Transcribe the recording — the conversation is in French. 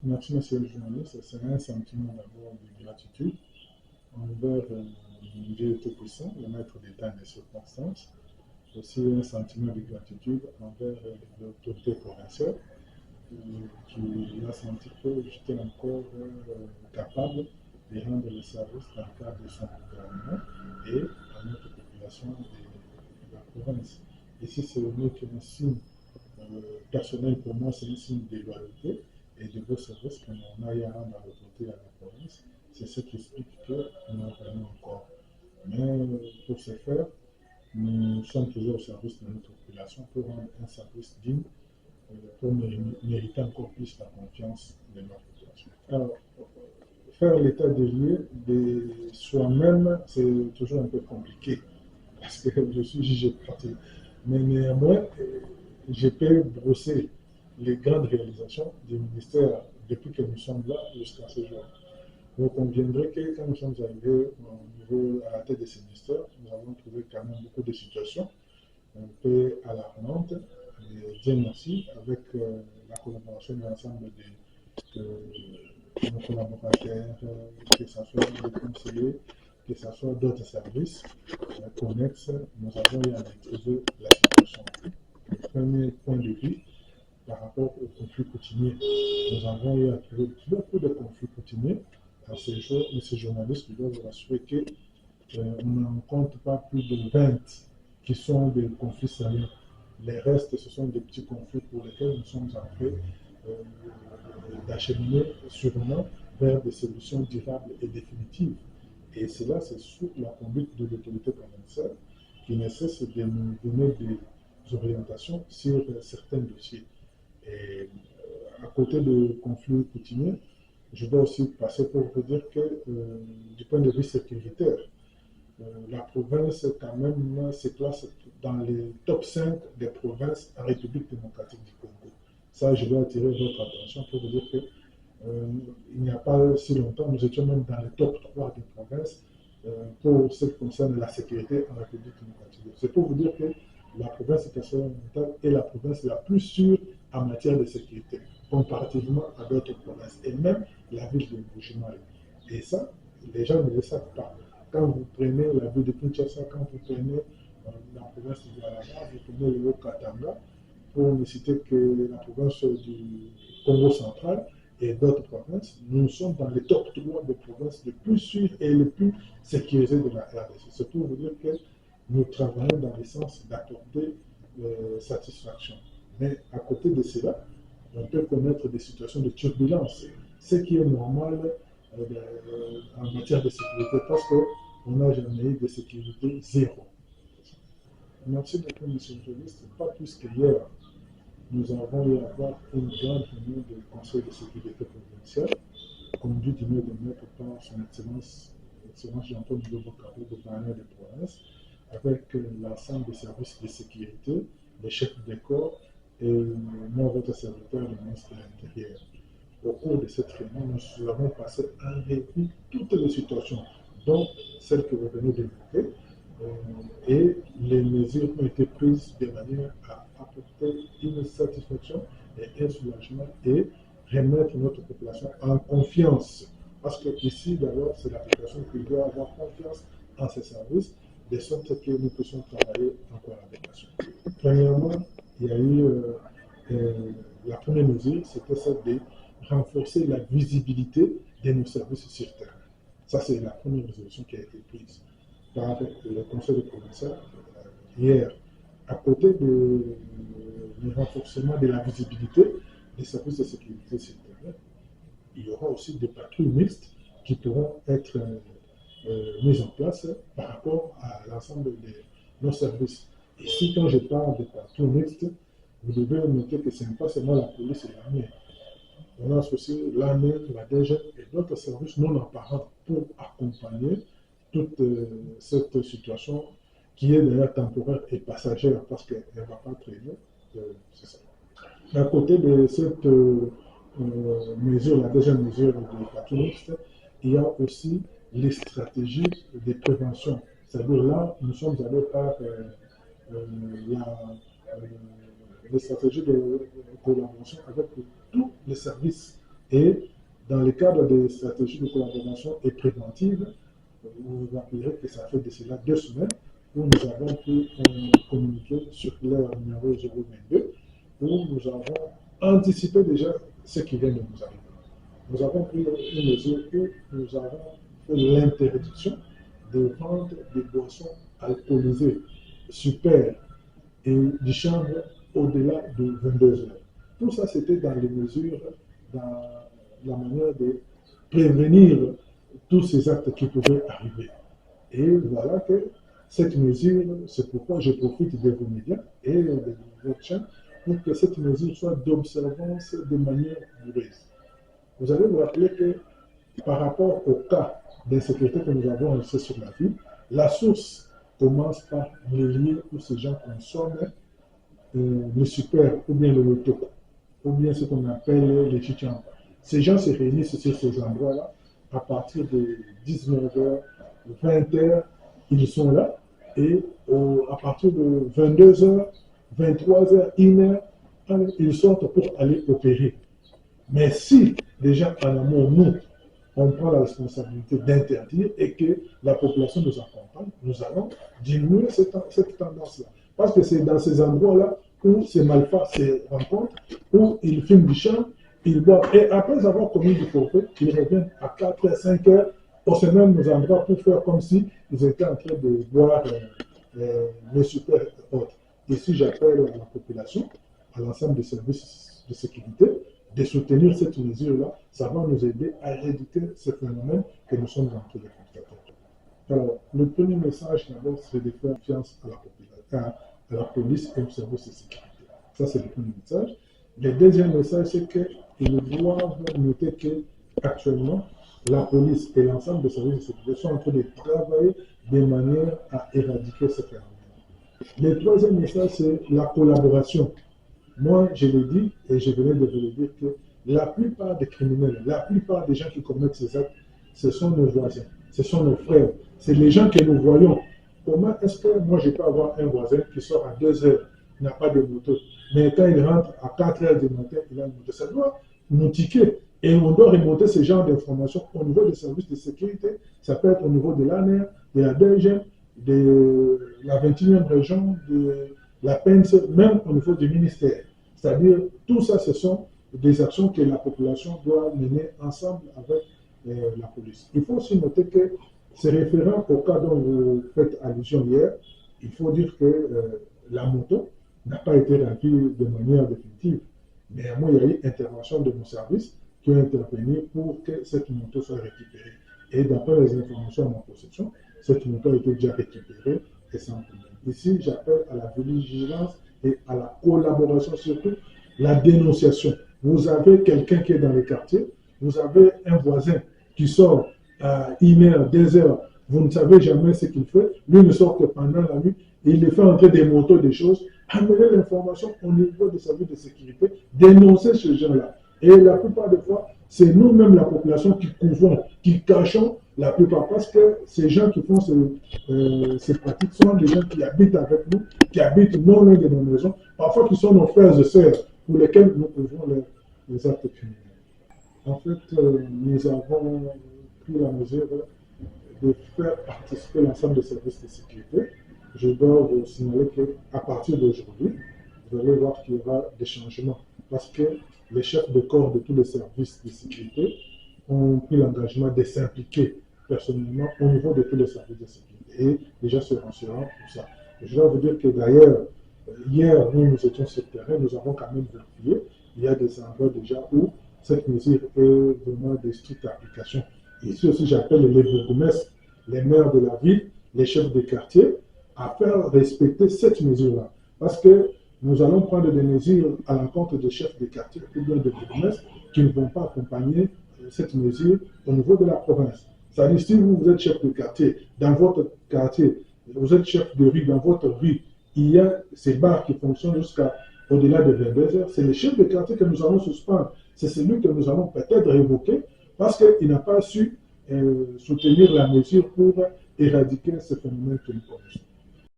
Merci, monsieur le journaliste. C'est un sentiment d'abord de gratitude envers Dieu Tout-Puissant, le maître des temps et des circonstances. Aussi un sentiment de gratitude envers l'autorité provinciale qui a senti que j'étais encore capable de rendre le service dans le cadre de son gouvernement et à notre population de la province. Ici, c'est le qu'un signe personnel pour moi, c'est un signe de loyauté et de beau service que l'on a à rendre à l'autorité à la province. C'est ce qui explique que nous en prenons encore. Mais pour ce faire, nous sommes toujours au service de notre population pour rendre un service digne, pour mériter encore plus la confiance de notre population. Alors, faire l'état des lieux de soi-même, c'est toujours un peu compliqué parce que je suis jugé parti. Mais néanmoins, je peux brosser les grandes réalisations du ministère depuis que nous sommes là jusqu'à ce jour. Vous conviendrez que quand nous sommes arrivés au niveau, à la tête de ce ministère, nous avons trouvé quand même beaucoup de situations un peu alarmantes. Et Dieu merci, avec la collaboration de l'ensemble de nos collaborateurs, que ce soit les conseillers, que ce soit d'autres services connexes, nous avons eu à maîtriser la situation. Le premier point de vue, par rapport aux conflits coutumiers, nous avons eu à trouver beaucoup de conflits coutumiers. À ce jour, ces journalistes, je dois vous rassurer qu'on n'en compte pas plus de 20 qui sont des conflits sérieux. Les restes, ce sont des petits conflits pour lesquels nous sommes en train d'acheminer sûrement vers des solutions durables et définitives. Et cela, c'est sous la conduite de l'autorité provinciale qui ne cesse de nous donner des orientations sur certains dossiers. Et à côté de conflits coutumiers, je dois aussi passer pour vous dire que du point de vue sécuritaire, la province quand même se place dans les top 5 des provinces en République démocratique du Congo. Ça, je dois attirer votre attention pour vous dire que il n'y a pas si longtemps, nous étions même dans les top 3 des provinces pour ce qui concerne la sécurité en République démocratique. C'est pour vous dire que la province de KwaZulu-Natal est la province la plus sûre en matière de sécurité, comparativement à d'autres provinces, et même la ville de Mbuji-Mayi. Et ça, les gens ne le savent pas. Quand vous prenez la ville de Kinshasa, quand vous prenez la province de Douala, vous prenez le Haut-Katanga, pour ne citer que la province du Congo central et d'autres provinces, nous sommes dans les top 3 des provinces les plus sûres et les plus sécurisées de la RDC. C'est pour vous dire que nous travaillons dans le sens d'apporter satisfaction. Mais à côté de cela, on peut connaître des situations de turbulence, ce qui est normal en matière de sécurité parce qu'on n'a jamais eu de sécurité zéro. Merci beaucoup, monsieur le journaliste. Pas plus que hier, nous avons eu à avoir une grande réunion du Conseil de sécurité provincial, conduite du mieux de maître par son Excellence Jean-Paul Bocabo, gouverneur de province, avec l'ensemble des services de sécurité, les chefs de corps et moi, votre serviteur, le ministre de l'Intérieur. Au cours de cette réunion, nous avons passé en revue toutes les situations, dont celles que vous venez d'évoquer, et les mesures ont été prises de manière à apporter une satisfaction et un soulagement et remettre notre population en confiance. Parce que ici, d'abord, c'est la population qui doit avoir confiance en ces services, de sorte que nous puissions travailler en collaboration. Premièrement, il y a eu la première mesure, c'était celle de renforcer la visibilité de nos services sur terrain. Ça, c'est la première résolution qui a été prise par le Conseil provincial hier. À côté du renforcement de la visibilité des services de sécurité sur terrain, il y aura aussi des patrouilles mixtes qui pourront être mises en place par rapport à l'ensemble de nos services. Ici, quand je parle de patrouilles mixtes, vous devez noter que ce n'est pas seulement la police et l'armée. On a associé l'armée, la DG et d'autres services non apparents pour accompagner toute cette situation qui est d'ailleurs temporaire et passagère parce qu'elle ne va pas traîner. C'est ça. À côté de cette mesure, la deuxième mesure de patrouille, il y a aussi les stratégies de prévention. C'est-à-dire là, nous sommes allés par les stratégies de collaboration avec tous les services Et dans le cadre des stratégies de collaboration et préventive, vous vous rappellerez que ça fait de cela 2 semaines où nous avons pu communiquer sur leur numéro 022, où nous avons anticipé déjà ce qui vient de nous arriver. Nous avons pris une mesure où nous avons fait l'interdiction de vendre des boissons alcoolisées super et du chanvre au-delà de 22 heures. Tout ça, c'était dans les mesures, dans la manière de prévenir tous ces actes qui pouvaient arriver. Et voilà que cette mesure, c'est pourquoi je profite de vos médias et de votre chaîne pour que cette mesure soit d'observance de manière rigoureuse. Vous allez vous rappeler que par rapport au cas d'insécurité que nous avons laissé sur la ville, la source commence par les lieux où ces gens consomment le super ou bien le loto, ou bien ce qu'on appelle les chichans. Ces gens se réunissent sur ces endroits-là à partir de 19h, 20h, ils sont là, et à partir de 22h, 23h, 1h, ils sortent pour aller opérer. Mais si déjà en amont, nous, on prend la responsabilité d'interdire et que la population nous accompagne, nous allons diminuer cette tendance-là. Parce que c'est dans ces endroits-là où ces malfrats se rencontrent, où ils filment du champ, ils boivent. Et après avoir commis du forfait, ils reviennent à 4h, 5h au ces mêmes endroits pour faire comme si ils étaient en train de boire le super autre. Ici, j'appelle à la population, à l'ensemble des services de sécurité, de soutenir cette mesure-là. Ça va nous aider à éradiquer ce phénomène que nous sommes en train de constater. Alors, le premier message, d'abord, c'est de faire confiance à la police et aux services de sécurité. Ça, c'est le premier message. Le deuxième message, c'est qu'ils doivent noter qu'actuellement, la police et l'ensemble des services de sécurité sont en train de travailler de manière à éradiquer ce phénomène. Le troisième message, c'est la collaboration. Moi, je l'ai dit et je venais de vous le dire que la plupart des criminels, la plupart des gens qui commettent ces actes, ce sont nos voisins, ce sont nos frères, c'est les gens que nous voyons. Comment est-ce que moi je peux avoir un voisin qui sort à 2 heures, il n'a pas de moto, mais quand il rentre à 4 heures du matin, il a une moto. Ça doit nous tiquer et on doit remonter ce genre d'informations au niveau des services de sécurité. Ça peut être au niveau de l'ANER, de la DGM, de la 21e région, de la PNC, même au niveau du ministère. C'est-à-dire, tout ça, ce sont des actions que la population doit mener ensemble avec la police. Il faut aussi noter que, se référant au cas dont vous faites allusion hier, il faut dire que la moto n'a pas été remplie de manière définitive. Mais moi, il y a eu intervention de nos services qui ont intervenu pour que cette moto soit récupérée. Et d'après les informations à ma possession, cette moto a été déjà récupérée et sans problème. Ici, j'appelle à la vigilance et à la collaboration, surtout la dénonciation. Vous avez quelqu'un qui est dans les quartiers, vous avez un voisin qui sort à 1h, 2h, vous ne savez jamais ce qu'il fait, lui ne sort que pendant la nuit, il fait entrer des motos, des choses, amener l'information au niveau des services de sécurité, dénoncer ce gens-là. Et la plupart des fois, c'est nous-mêmes, la population, qui couvrons, qui cachons la plupart, parce que ces gens qui font ces pratiques sont des gens qui habitent avec nous, qui habitent non loin de nos maisons, parfois qui sont nos frères et sœurs, pour lesquels nous couvrons les actes criminels. En fait, nous avons pris la mesure de faire participer l'ensemble des services de sécurité. Je dois vous signaler qu'à partir d'aujourd'hui, vous allez voir qu'il y aura des changements, parce que les chefs de corps de tous les services de sécurité ont pris l'engagement de s'impliquer personnellement au niveau de tous les services de sécurité et déjà se renseigneront pour ça. Et je dois vous dire que d'ailleurs, hier, nous étions sur le terrain, nous avons quand même vérifié, il y a des endroits déjà où cette mesure est vraiment de stricte application. Ici aussi, j'appelle les bourgmestres, les maires de la ville, les chefs de quartier, à faire respecter cette mesure-là. Parce que nous allons prendre des mesures à l'encontre des chefs de quartier ou bien des bourgmestres qui ne vont pas accompagner cette mesure au niveau de la province. C'est-à-dire, si vous êtes chef de quartier, dans votre quartier, vous êtes chef de rue, dans votre rue, il y a ces bars qui fonctionnent jusqu'à au-delà de 22 heures. C'est le chef de quartier que nous allons suspendre. C'est celui que nous allons peut-être révoquer parce qu'il n'a pas su soutenir la mesure pour éradiquer ce phénomène que nous connaissons.